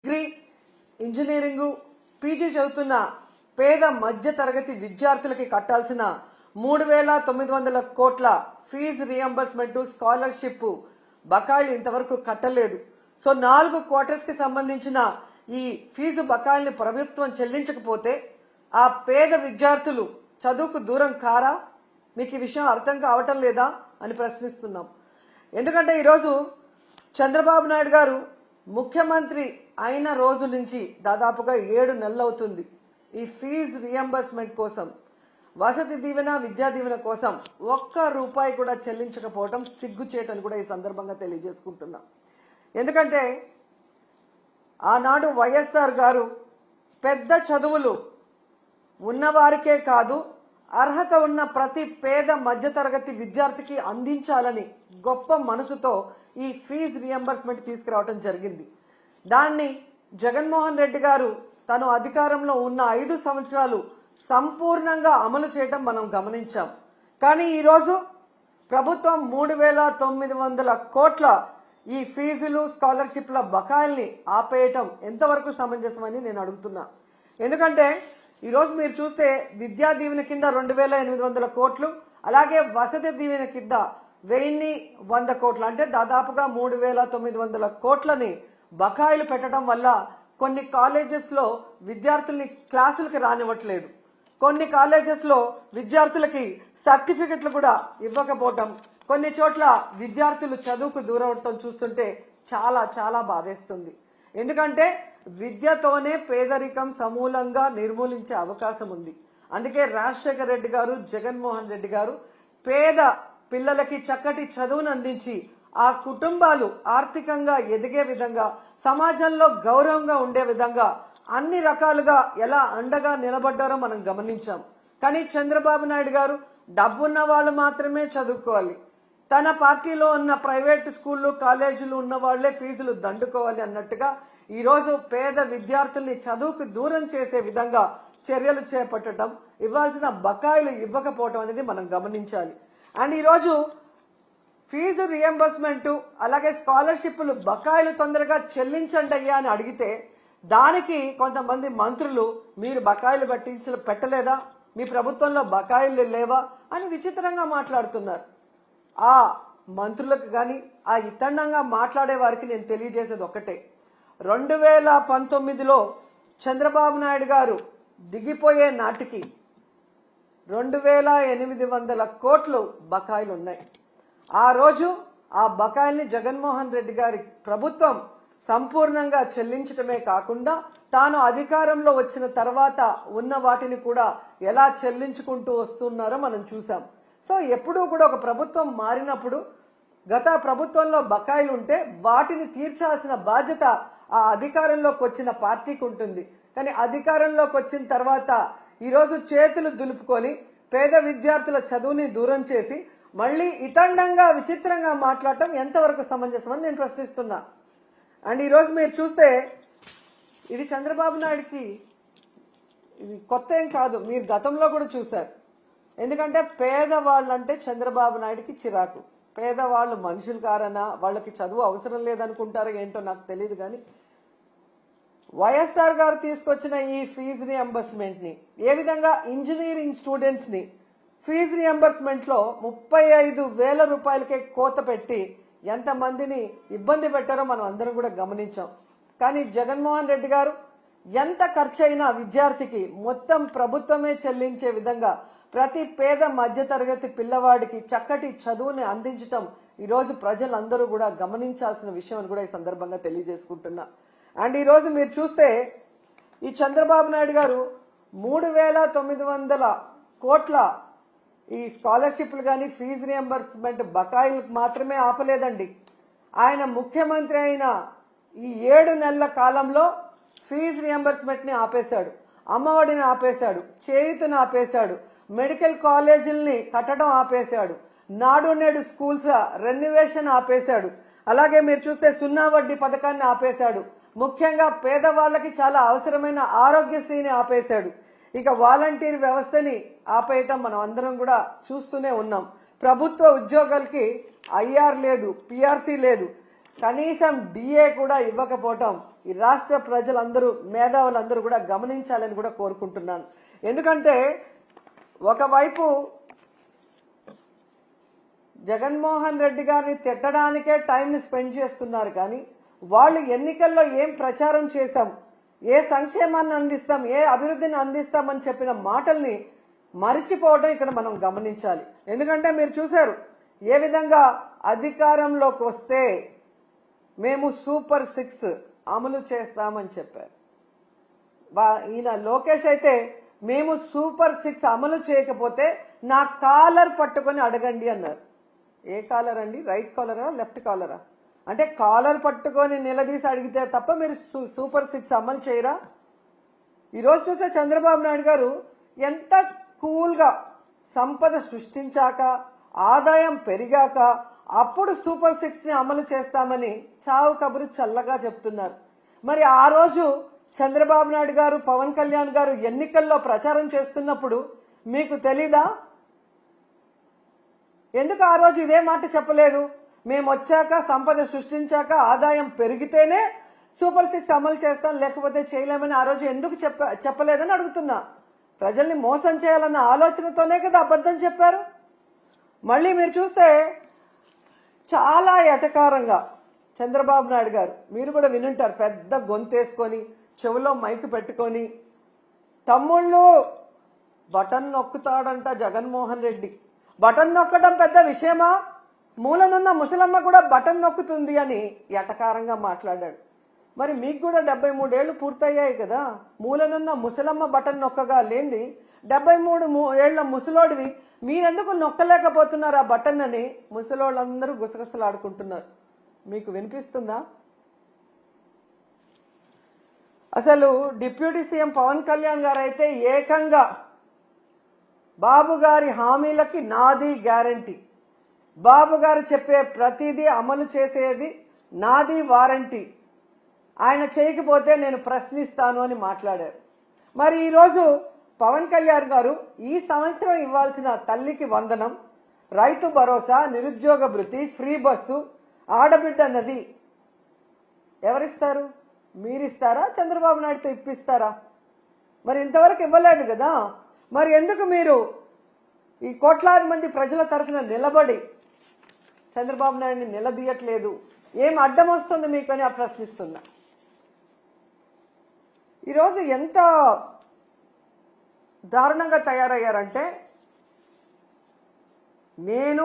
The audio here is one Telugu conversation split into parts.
డిగ్రీ ఇంజనీరింగ్ పీజీ చదువుతున్న పేద మధ్య తరగతి విద్యార్థులకి కట్టాల్సిన 3,900 కోట్ల ఫీజు రియంబర్స్మెంట్ స్కాలర్షిప్ బకాయిలు ఇంతవరకు కట్టలేదు. సో 4 క్వార్టర్స్ కి సంబంధించిన ఈ ఫీజు బకాయిల్ని ప్రభుత్వం చెల్లించకపోతే ఆ పేద విద్యార్థులు చదువుకు దూరం కారా? మీకు ఈ విషయం అర్థం కావటం లేదా అని ప్రశ్నిస్తున్నాం. ఎందుకంటే ఈరోజు చంద్రబాబు నాయుడు గారు ముఖ్యమంత్రి అయిన రోజు నుంచి దాదాపుగా 7 నెలలు అవుతుంది. ఈ ఫీజు రియంబర్స్మెంట్ కోసం, వసతి దీవెన, విద్యా దీవెన కోసం ₹1 కూడా చెల్లించకపోవడం సిగ్గుచేటని కూడా ఈ సందర్భంగా తెలియజేసుకుంటున్నాం. ఎందుకంటే ఆనాడు వైఎస్ఆర్ గారు పెద్ద చదువులు ఉన్నవారికే కాదు, అర్హత ఉన్న ప్రతి పేద మధ్యతరగతి విద్యార్థికి అందించాలని గొప్ప మనసుతో ఈ ఫీజు రియంబర్స్మెంట్ తీసుకురావడం జరిగింది. దాన్ని జగన్మోహన్ రెడ్డి గారు తను అధికారంలో ఉన్న 5 సంవత్సరాలు సంపూర్ణంగా అమలు చేయడం మనం గమనించాం. కానీ ఈరోజు ప్రభుత్వం 3,900 కోట్ల ఈ ఫీజులు స్కాలర్షిప్ల బకాయిల్ని ఆపేయటం ఎంతవరకు సమంజసమని నేను అడుగుతున్నా. ఎందుకంటే ఈరోజు మీరు చూస్తే విద్యా దీవెన కింద 2,800 కోట్లు, అలాగే వసతి దీవెన కింద 1,100 కోట్లు, అంటే దాదాపుగా 3,900 కోట్లని బకాయిలు పెట్టడం వల్ల కొన్ని కాలేజెస్ లో విద్యార్థుల్ని క్లాసులకి రానివ్వట్లేదు. కొన్ని కాలేజెస్ లో విద్యార్థులకి సర్టిఫికెట్లు కూడా ఇవ్వకపోవటం, కొన్ని చోట్ల విద్యార్థులు చదువుకు దూరవటం చూస్తుంటే చాలా చాలా బాధేస్తుంది. ఎందుకంటే విద్యతోనే పేదరికం సమూలంగా నిర్మూలించే అవకాశం ఉంది. అందుకే రాజశేఖర రెడ్డి గారు, జగన్మోహన్ రెడ్డి గారు పేద పిల్లలకి చక్కటి చదువును అందించి ఆ కుటుంబాలు ఆర్థికంగా ఎదిగే విధంగా, సమాజంలో గౌరవంగా ఉండే విధంగా అన్ని రకాలుగా ఎలా అండగా నిలబడ్డారో మనం గమనించాం. కానీ చంద్రబాబు నాయుడు గారు డబ్బున్న వాళ్ళు మాత్రమే చదువుకోవాలి, తన పార్టీలో ఉన్న ప్రైవేట్ స్కూళ్లు కాలేజీలు ఉన్న వాళ్లే ఫీజులు దండుకోవాలి అన్నట్టుగా ఈరోజు పేద విద్యార్థుల్ని చదువుకు దూరం చేసే విధంగా చర్యలు చేపట్టడం, ఇవ్వాల్సిన బకాయిలు ఇవ్వకపోవడం అనేది మనం గమనించాలి. అండ్ ఈరోజు ఫీజు రియంబర్స్మెంట్ అలాగే స్కాలర్షిప్లు బకాయిలు తొందరగా చెల్లించండి అయ్యా అని అడిగితే దానికి కొంతమంది మంత్రులు మీరు బకాయిలు పెట్టలేదా, మీ ప్రభుత్వంలో బకాయిలు లేవా అని విచిత్రంగా మాట్లాడుతున్నారు. ఆ మంత్రులకు గాని ఆ ఇతండంగా మాట్లాడే వారికి నేను తెలియజేసేది ఒక్కటే, 2019లో చంద్రబాబు నాయుడు గారు దిగిపోయే నాటికి 2,800 కోట్లు బకాయిలు ఉన్నాయి. ఆ రోజు ఆ బకాయిల్ని జగన్మోహన్ రెడ్డి గారి ప్రభుత్వం సంపూర్ణంగా చెల్లించడమే కాకుండా తాను అధికారంలో వచ్చిన తర్వాత ఉన్న వాటిని కూడా ఎలా చెల్లించుకుంటూ వస్తున్నారో మనం చూసాం. సో ఎప్పుడూ కూడా ఒక ప్రభుత్వం మారినప్పుడు గత ప్రభుత్వంలో బకాయిలు ఉంటే వాటిని తీర్చాల్సిన బాధ్యత ఆ అధికారంలోకి వచ్చిన పార్టీకి ఉంటుంది. కానీ అధికారంలోకి వచ్చిన తర్వాత ఈరోజు చేతులు దులుపుకొని పేద విద్యార్థుల చదువుని దూరం చేసి మళ్లీ ఇతండంగా విచిత్రంగా మాట్లాడటం ఎంతవరకు సమంజసమని నేను ప్రశ్నిస్తున్నా. అండ్ ఈరోజు మీరు చూస్తే ఇది చంద్రబాబు నాయుడికి ఇది కొత్త ఏం కాదు, మీరు గతంలో కూడా చూశారు. ఎందుకంటే పేదవాళ్ళంటే చంద్రబాబు నాయుడికి చిరాకు. పేదవాళ్ళు మనుషులు కారనా, వాళ్ళకి చదువు అవసరం లేదనుకుంటారో ఏంటో నాకు తెలియదు. కానీ వైఎస్ఆర్ గారు తీసుకొచ్చిన ఈ ఫీజు రియంబర్స్మెంట్ ని ఏ విధంగా ఇంజనీరింగ్ స్టూడెంట్స్ ని ఫీజు రియంబర్స్మెంట్ లో 35,000 రూపాయలకే కోత పెట్టి ఎంతమందిని ఇబ్బంది పెట్టారో మనం అందరం కూడా గమనించాం. కానీ జగన్మోహన్ రెడ్డి గారు ఎంత ఖర్చైనా విద్యార్థికి మొత్తం ప్రభుత్వమే చెల్లించే విధంగా ప్రతి పేద మధ్యతరగతి పిల్లవాడికి చక్కటి చదువుని అందించటం ఈరోజు ప్రజలందరూ కూడా గమనించాల్సిన విషయం అని కూడా ఈ సందర్భంగా తెలియజేసుకుంటున్నా. అండ్ ఈరోజు మీరు చూస్తే ఈ చంద్రబాబు నాయుడు గారు 3,900 కోట్ల ఈ స్కాలర్షిప్లు కానీ ఫీజు రియంబర్స్మెంట్ బకాయిలు మాత్రమే ఆపలేదండి. ఆయన ముఖ్యమంత్రి అయిన ఈ 7 నెలల కాలంలో ఫీజు రియంబర్స్మెంట్ ని ఆపేశాడు, అమ్మఒడిని ఆపేశాడు, చేయూతను ఆపేశాడు, మెడికల్ కాలేజీల్ని కట్టడం ఆపేశాడు, నాడు నేడు స్కూల్స్ రెన్యువేషన్ ఆపేశాడు, అలాగే మీరు చూస్తే 0 వడ్డీ పథకాన్ని ఆపేశాడు, ముఖ్యంగా పేదవాళ్లకి చాలా అవసరమైన ఆరోగ్యశ్రీని ఆపేశాడు. ఇక వాలంటీర్ వ్యవస్థని ఆపేయటం మనం అందరం కూడా చూస్తూనే ఉన్నాం. ప్రభుత్వ ఉద్యోగులకి ఐఆర్ లేదు, పిఆర్సీ లేదు, కనీసం డిఏ కూడా ఇవ్వకపోవటం ఈ రాష్ట్ర ప్రజలందరూ మేధావులందరూ కూడా గమనించాలని కూడా కోరుకుంటున్నాను. ఎందుకంటే ఒకవైపు జగన్మోహన్ రెడ్డి గారిని తిట్టడానికే టైంని స్పెండ్ చేస్తున్నారు, కానీ వాళ్ళు ఎన్నికల్లో ఏం ప్రచారం చేశాం, ఏ సంక్షేమాన్ని అందిస్తాం, ఏ అభివృద్ధిని అందిస్తామని చెప్పిన మాటల్ని మరిచిపోవడం ఇక్కడ మనం గమనించాలి. ఎందుకంటే మీరు చూశారు ఏ విధంగా అధికారంలోకి వస్తే మేము సూపర్ 6 అమలు చేస్తామని చెప్పారు. ఈయన లోకేష్ అయితే మేము సూపర్ 6 అమలు చేయకపోతే నా కాలర్ పట్టుకొని అడగండి అన్నారు. ఏ కాలర్ అండి? రైట్ కాలరా, లెఫ్ట్ కాలరా? అంటే కాలర్ పట్టుకొని నిలదీసి అడిగితే తప్ప మీరు సూపర్ 6 అమలు చేయరా? ఈరోజు చూస్తే చంద్రబాబు నాయుడు గారు ఎంత కూల్గా సంపద సృష్టించాక ఆదాయం పెరిగాక అప్పుడు సూపర్ 6 ని అమలు చేస్తామని చావు కబురు చల్లగా చెప్తున్నారు. మరి ఆ రోజు చంద్రబాబు నాయుడు గారు, పవన్ కళ్యాణ్ గారు ఎన్నికల్లో ప్రచారం చేస్తున్నప్పుడు మీకు తెలీదా? ఎందుకు ఆ రోజు ఇదే మాట చెప్పలేదు? మేము వచ్చాక సంపద సృష్టించాక ఆదాయం పెరిగితేనే సూపర్ 6 అమలు చేస్తాం, లేకపోతే చేయలేమని ఆ రోజు ఎందుకు చెప్పలేదని అడుగుతున్నా. ప్రజల్ని మోసం చేయాలన్న ఆలోచనతోనే కదా అబద్ధం చెప్పారు. మళ్ళీ మీరు చూస్తే చాలా ఎటకారంగా చంద్రబాబు నాయుడు గారు, మీరు కూడా వినుంటారు, పెద్ద గొంతేసుకొని చెవులో మైకు పెట్టుకొని తమ్ముళ్ళు బటన్ నొక్కుతాడంట జగన్మోహన్ రెడ్డి. బటన్ నొక్కడం పెద్ద విషయమా? మూలనున్న ముసలమ్మ కూడా బటన్ నొక్కుతుంది అని ఎటకారంగా మాట్లాడాడు. మరి మీకు కూడా 73 ఏళ్లు పూర్తయ్యాయి కదా, మూలనున్న ముసలమ్మ బటన్ నొక్కగా లేంది 73 ఏళ్ల ముసలోడివి మీరెందుకు నొక్కలేకపోతున్నారు ఆ బటన్ అని ముసలోళ్ళందరూ గుసగుసలాడుకుంటున్నారు. మీకు వినిపిస్తుందా? అసలు డిప్యూటీ సీఎం పవన్ కళ్యాణ్ గారు అయితే ఏకంగా బాబు గారి హామీలకి నాది గ్యారంటీ, బాబు గారు చెప్పే ప్రతిదీ అమలు చేసేది నాది వారంటీ, ఆయన చేయకపోతే నేను ప్రశ్నిస్తాను అని మాట్లాడారు. మరి ఈరోజు పవన్ కళ్యాణ్ గారు ఈ సంవత్సరం ఇవ్వాల్సిన తల్లికి వందనం, రైతు భరోసా, నిరుద్యోగ భృతి, ఫ్రీ బస్సు, ఆడబిడ్డ నది ఎవరిస్తారు? మీరిస్తారా? చంద్రబాబు నాయుడుతో ఇప్పిస్తారా? మరి ఇంతవరకు ఇవ్వలేదు కదా. మరి ఎందుకు మీరు ఈ కోట్లాది మంది ప్రజల తరఫున నిలబడి చంద్రబాబు నాయుడిని నిలదీయట్లేదు? ఏం అడ్డం వస్తుంది మీకు అని ప్రశ్నిస్తున్నా. ఈరోజు ఎంత దారుణంగా తయారయ్యారంటే, నేను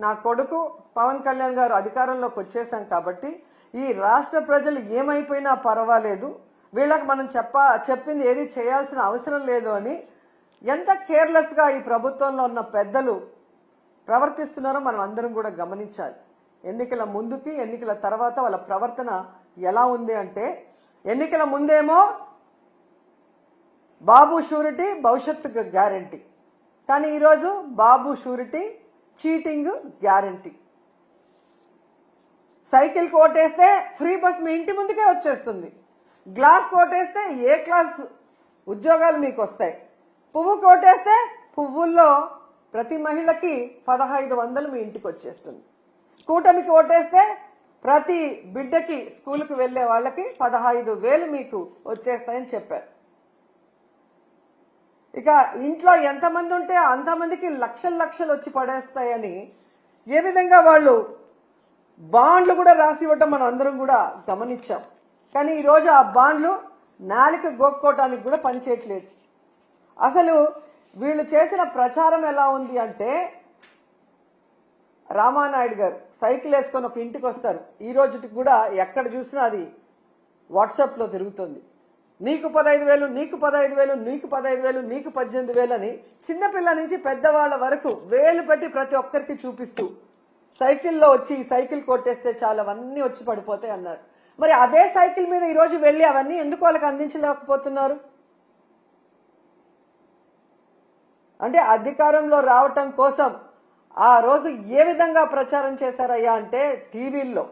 నా కొడుకు పవన్ కళ్యాణ్ గారు అధికారంలోకి వచ్చేసాం కాబట్టి ఈ రాష్ట్ర ప్రజలు ఏమైపోయినా పర్వాలేదు, వీళ్ళకి మనం చెప్పింది ఏది చేయాల్సిన అవసరం లేదు అని ఎంత కేర్లెస్ గా ఈ ప్రభుత్వంలో ఉన్న పెద్దలు ప్రవర్తిస్తున్నారో మనం అందరం కూడా గమనించాలి. ఎన్నికల ముందుకి ఎన్నికల తర్వాత వాళ్ళ ప్రవర్తన ఎలా ఉంది అంటే, ఎన్నికల ముందేమో బాబు షూరిటీ భవిష్యత్తుకు గ్యారంటీ, కానీ ఈరోజు Babu surety cheating guarantee. Cycle కోటేస్తే ఫ్రీ బస్ మీ ఇంటి ముందుకే వచ్చేస్తుంది, గ్లాస్ కోటేస్తే ఏ క్లాస్ ఉద్యోగాలు మీకు వస్తాయి, పువ్వు కోటేస్తే పువ్వుల్లో ప్రతి మహిళకి 1500 మీ ఇంటికి వచ్చేస్తుంది, కూటమికి ఓటేస్తే ప్రతి బిడ్డకి స్కూల్కి వెళ్లే వాళ్ళకి 15,000 మీకు వచ్చేస్తాయని చెప్పారు. ఇక ఇంట్లో ఎంతమంది ఉంటే అంతమందికి లక్షలు వచ్చి పడేస్తాయని ఏ విధంగా వాళ్ళు బాండ్లు కూడా రాసి ఇవ్వటం మనం అందరం కూడా గమనించాం. కానీ ఈరోజు ఆ బాండ్లు నాలిక గోక్కోవటానికి కూడా పనిచేయట్లేదు. అసలు వీళ్ళు చేసిన ప్రచారం ఎలా ఉంది అంటే, రామానాయుడు గారు సైకిల్ వేసుకొని ఒక ఇంటికి వస్తారు, ఈ రోజుకి కూడా ఎక్కడ చూసినా అది వాట్సాప్ లో తిరుగుతుంది. నీకు 15,000, నీకు 15,000, నీకు 15,000, నీకు 18,000 అని చిన్నపిల్ల నుంచి పెద్దవాళ్ల వరకు వేలు పెట్టి ప్రతి ఒక్కరికి చూపిస్తూ సైకిల్లో వచ్చి సైకిల్ కొట్టేస్తే చాలా అవన్నీ వచ్చి పడిపోతాయి అన్నారు. మరి అదే సైకిల్ మీద ఈరోజు వెళ్లి అవన్నీ ఎందుకు వాళ్ళకి అందించలేకపోతున్నారు? అంటే అధికారంలో రావటం కోసం ఆ రోజు ఏ విధంగా ప్రచారం చేశారయ్యా అంటే, టీవీల్లో,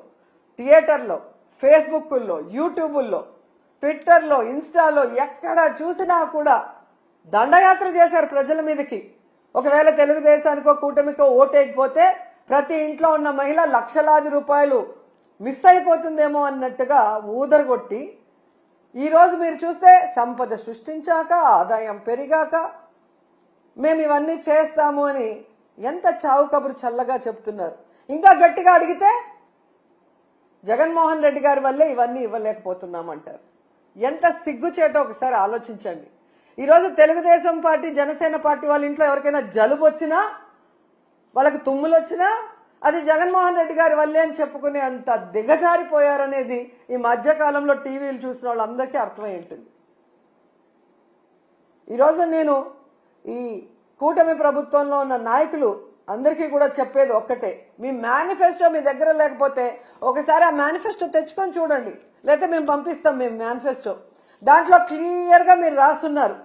థియేటర్లో, ఫేస్బుక్లో, యూట్యూబుల్లో, ట్విట్టర్లో, ఇన్స్టాలో ఎక్కడ చూసినా కూడా దండయాత్ర చేశారు ప్రజల మీదకి. ఒకవేళ తెలుగుదేశానికో కూటమికో ఓటేయకపోతే ప్రతి ఇంట్లో ఉన్న మహిళ లక్షలాది రూపాయలు మిస్ అయిపోతుందేమో అన్నట్టుగా ఊదరగొట్టి ఈ రోజు మీరు చూస్తే సంపద సృష్టించాక ఆదాయం పెరిగాక మేము ఇవన్నీ చేస్తాము అని ఎంత చావు కబురు చల్లగా చెప్తున్నారు. ఇంకా గట్టిగా అడిగితే జగన్మోహన్ రెడ్డి గారి వల్లే ఇవన్నీ ఇవ్వలేకపోతున్నామంటారు. ఎంత సిగ్గుచేటో ఒకసారి ఆలోచించండి. ఈరోజు తెలుగుదేశం పార్టీ, జనసేన పార్టీ వాళ్ళ ఇంట్లో ఎవరికైనా జలుబు వచ్చినా, వాళ్ళకి తుమ్ములు వచ్చినా అది జగన్మోహన్ రెడ్డి గారి వల్లే అని చెప్పుకునే అంత దిగజారిపోయారనేది ఈ మధ్యకాలంలో టీవీలు చూసిన వాళ్ళందరికీ అర్థమై ఉంటుంది. ఈరోజు నేను ఈ కూటమి ప్రభుత్వంలో ఉన్న నాయకులు అందరికీ కూడా చెప్పేది ఒక్కటే, మీ మేనిఫెస్టో మీ దగ్గర లేకపోతే ఒకసారి ఆ మేనిఫెస్టో తెచ్చుకొని చూడండి, లేకపోతే మేము పంపిస్తాం మేము మేనిఫెస్టో. దాంట్లో క్లియర్ గా మీరు రాస్తున్నారు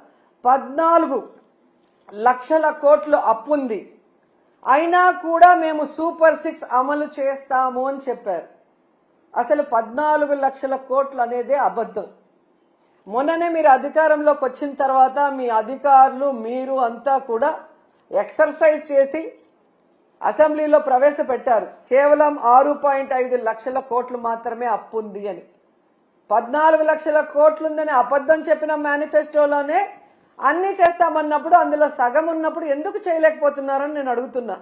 14 లక్షల కోట్లు అప్పుంది, అయినా కూడా మేము సూపర్ 6 అమలు చేస్తాము అని చెప్పారు. అసలు 14 లక్షల కోట్లు అనేదే అబద్ధం. మొన్ననే మీరు అధికారంలోకి వచ్చిన తర్వాత మీ అధికారులు మీరు అంతా కూడా ఎక్సర్సైజ్ చేసి అసెంబ్లీలో ప్రవేశపెట్టారు, కేవలం 6.5 లక్షల కోట్లు మాత్రమే అప్పుంది అని. 14 లక్షల కోట్లుందని అబద్ధం చెప్పిన మేనిఫెస్టోలోనే అన్ని చేస్తామన్నప్పుడు అందులో సగం ఉన్నప్పుడు ఎందుకు చేయలేకపోతున్నారని నేను అడుగుతున్నా.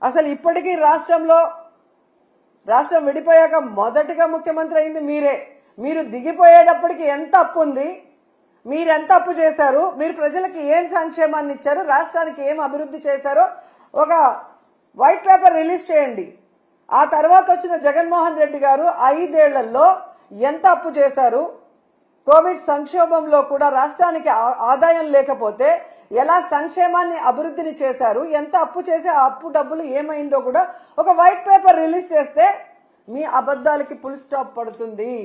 అసలు ఇప్పటికీ రాష్ట్రం విడిపోయాక మొదటిగా ముఖ్యమంత్రి అయింది మీరే. మీరు దిగిపోయేటప్పటికి ఎంత అప్పు ఉంది, మీరెంత అప్పు చేశారు, మీరు ప్రజలకు ఏం సంక్షేమాన్ని ఇచ్చారు, రాష్ట్రానికి ఏం అభివృద్ధి చేశారో ఒక వైట్ పేపర్ రిలీజ్ చేయండి. ఆ తర్వాత వచ్చిన జగన్మోహన్ రెడ్డి గారు 5 ఏళ్లలో ఎంత అప్పు చేశారు, కోవిడ్ సంక్షోభంలో కూడా రాష్ట్రానికి ఆదాయం లేకపోతే ఎలా సంక్షేమాన్ని అభివృద్ధిని చేశారు, ఎంత అప్పు చేసి ఆ అప్పు డబ్బులు ఏమైందో కూడా ఒక వైట్ పేపర్ రిలీజ్ చేస్తే మీ అబద్ధాలకి ఫుల్ స్టాప్ పడుతుంది.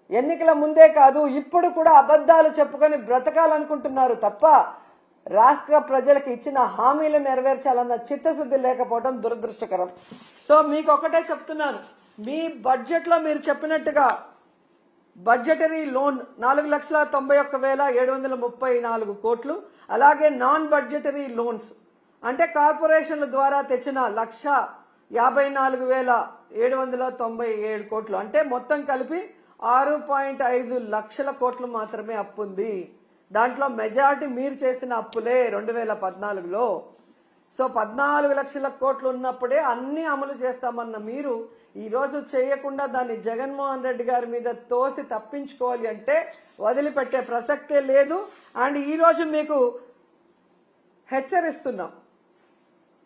ఎన్నికల ముందే కాదు ఇప్పుడు కూడా అబద్ధాలు చెప్పుకొని బ్రతకాలనుకుంటున్నారు తప్ప రాష్ట్ర ప్రజలకు ఇచ్చిన హామీలు నెరవేర్చాలన్న చిత్తశుద్ధి లేకపోవడం దురదృష్టకరం. సో మీకు ఒకటే చెప్తున్నాను, మీ బడ్జెట్ లో మీరు చెప్పినట్టుగా బడ్జెటరీ లోన్ 4,91,734 కోట్లు, అలాగే నాన్ బడ్జెటరీ లోన్స్ అంటే కార్పొరేషన్ల ద్వారా తెచ్చిన 1,54,797 కోట్లు, అంటే మొత్తం కలిపి 6.5 లక్షల కోట్లు మాత్రమే అప్పుంది. దాంట్లో మెజారిటీ మీరు చేసిన అప్పులే 2014లో. సో 14 లక్షల కోట్లు ఉన్నప్పుడే అన్ని అమలు చేస్తామన్న మీరు ఈ రోజు చేయకుండా దాన్ని జగన్మోహన్ రెడ్డి గారి మీద తోసి తప్పించుకోవాలి అంటే వదిలిపెట్టే ప్రసక్తే లేదు. అండ్ ఈ రోజు మీకు హెచ్చరిస్తున్నాం,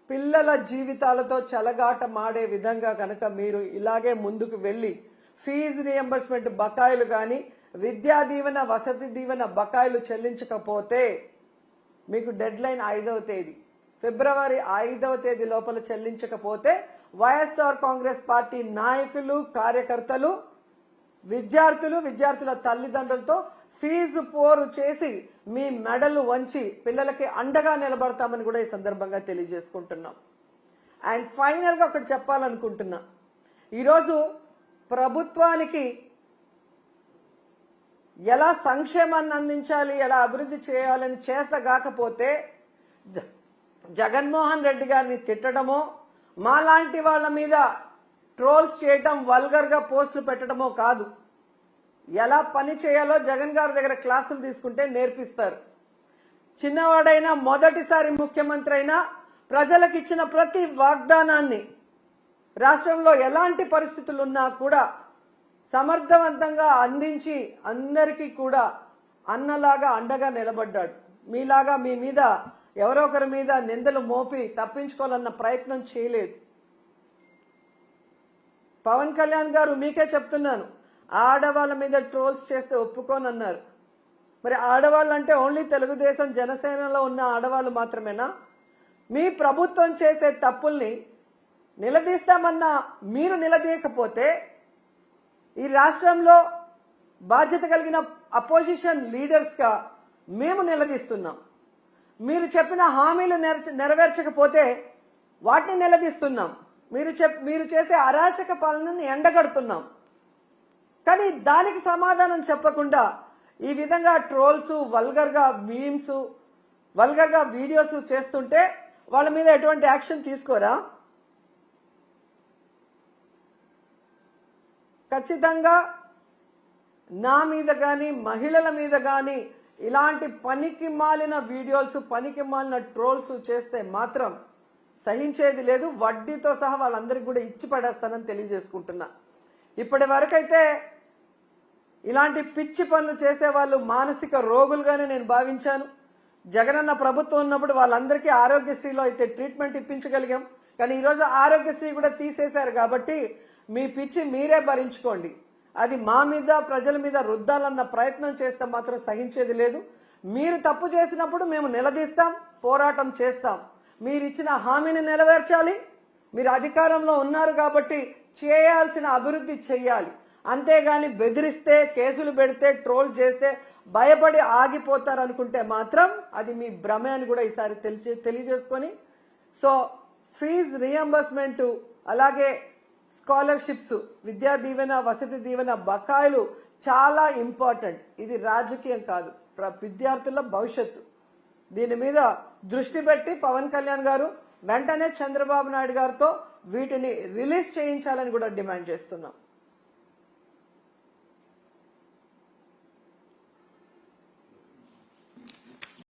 పిల్లల జీవితాలతో చెలగాట మాడే విధంగా కనుక మీరు ఇలాగే ముందుకు వెళ్లి ఫీజు రియంబర్స్మెంట్ బకాయిలు కానీ విద్యా దీవెన వసతి దీవెన బకాయిలు చెల్లించకపోతే మీకు డెడ్ లైన్ 5వ తేదీ ఫిబ్రవరి 5వ తేదీ లోపల చెల్లించకపోతే వైఎస్ఆర్ కాంగ్రెస్ పార్టీ నాయకులు, కార్యకర్తలు, విద్యార్థుల తల్లిదండ్రులతో ఫీజు పోరు చేసి మీ మెడలు వంచి పిల్లలకి అండగా నిలబడతామని కూడా ఈ సందర్భంగా తెలియజేసుకుంటున్నాం. అండ్ ఫైనల్ గా ఒకటి చెప్పాలనుకుంటున్నా, ఈరోజు ప్రభుత్వానికి ఎలా సంక్షేమాన్ని అందించాలి, ఎలా అభివృద్ధి చేయాలని చేతగాకపోతే జగన్మోహన్ రెడ్డి గారిని తిట్టడమో, మాలాంటి వాళ్ళ మీద ట్రోల్స్ చేయటం, వల్గర్ గా పోస్టులు పెట్టడమో కాదు, ఎలా పని చేయాలో జగన్ గారి దగ్గర క్లాసులు తీసుకుంటే నేర్పిస్తారు. చిన్నవాడైనా మొదటిసారి ముఖ్యమంత్రి అయినా ప్రజలకు ఇచ్చిన ప్రతి వాగ్దానాన్ని రాష్ట్రంలో ఎలాంటి పరిస్థితులున్నా కూడా సమర్థవంతంగా అందించి అందరికీ కూడా అన్నలాగా అండగా నిలబడ్డాడు. మీలాగా మీ మీద ఎవరో ఒకరి మీద నిందలు మోపి తప్పించుకోవాలన్న ప్రయత్నం చేయలేదు. పవన్ కళ్యాణ్ గారు మీకే చెప్తున్నాను, ఆడవాళ్ళ మీద ట్రోల్స్ చేస్తే ఒప్పుకోనన్నారు. మరి ఆడవాళ్ళు అంటే ఓన్లీ తెలుగుదేశం జనసేనలో ఉన్న ఆడవాళ్ళు మాత్రమేనా? మీ ప్రభుత్వం చేసే తప్పుల్ని నిలదీస్తామన్నా మీరు నిలదీయకపోతే ఈ రాష్ట్రంలో బాధ్యత కలిగిన అపోజిషన్ లీడర్స్ గా మేము నిలదీస్తున్నాం. మీరు చెప్పిన హామీలు నెరవేర్చకపోతే వాటిని నిలదీస్తున్నాం. మీరు చేసే అరాచక పాలనను ఎండగడుతున్నాం. కానీ దానికి సమాధానం చెప్పకుండా ఈ విధంగా ట్రోల్స్, వల్గర్ గా మీమ్స్, వల్గర్ గా వీడియోస్ చేస్తుంటే వాళ్ళ మీద ఎటువంటి యాక్షన్ తీసుకోరా? ఖచ్చితంగా నా మీద గాని మహిళల మీద గాని ఇలాంటి పనికి మాలిన వీడియోస్ పనికి మాలిన ట్రోల్స్ చేస్తే మాత్రం సహించేది లేదు. వడ్డీతో సహా వాళ్ళందరికీ కూడా ఇచ్చి పడేస్తానని తెలియజేసుకుంటున్నా. ఇప్పటి వరకైతే ఇలాంటి పిచ్చి పనులు చేసే వాళ్ళు మానసిక రోగులుగానే నేను భావించాను. జగనన్న ప్రభుత్వం ఉన్నప్పుడు వాళ్ళందరికీ ఆరోగ్యశ్రీలో అయితే ట్రీట్మెంట్ ఇప్పించగలిగాం. కానీ ఈరోజు ఆరోగ్యశ్రీ కూడా తీసేశారు కాబట్టి మీ పిచ్చి మీరే భరించుకోండి. అది మా మీద ప్రజల మీద రుద్దాలన్న ప్రయత్నం చేస్తే మాత్రం సహించేది లేదు. మీరు తప్పు చేసినప్పుడు మేము నిలదీస్తాం, పోరాటం చేస్తాం. మీరు ఇచ్చిన హామీని నెరవేర్చాలి. మీరు అధికారంలో ఉన్నారు కాబట్టి చేయాల్సిన అభివృద్ధి చెయ్యాలి. అంతేగాని బెదిరిస్తే, కేసులు పెడితే, ట్రోల్ చేస్తే భయపడి ఆగిపోతారనుకుంటే మాత్రం అది మీ భ్రమే అని కూడా ఈసారి తెలియజేసుకొని, సో ఫీజు రియంబర్స్మెంట్ అలాగే స్కాలర్షిప్స్, విద్యా దీవెన, వసతి దీవెన బకాయిలు చాలా ఇంపార్టెంట్. ఇది రాజకీయం కాదు, విద్యార్థుల భవిష్యత్తు. దీని మీద దృష్టి పెట్టి పవన్ కళ్యాణ్ గారు వెంటనే చంద్రబాబు నాయుడు గారితో వీటిని రిలీజ్ చేయించాలని కూడా డిమాండ్ చేస్తున్నాం.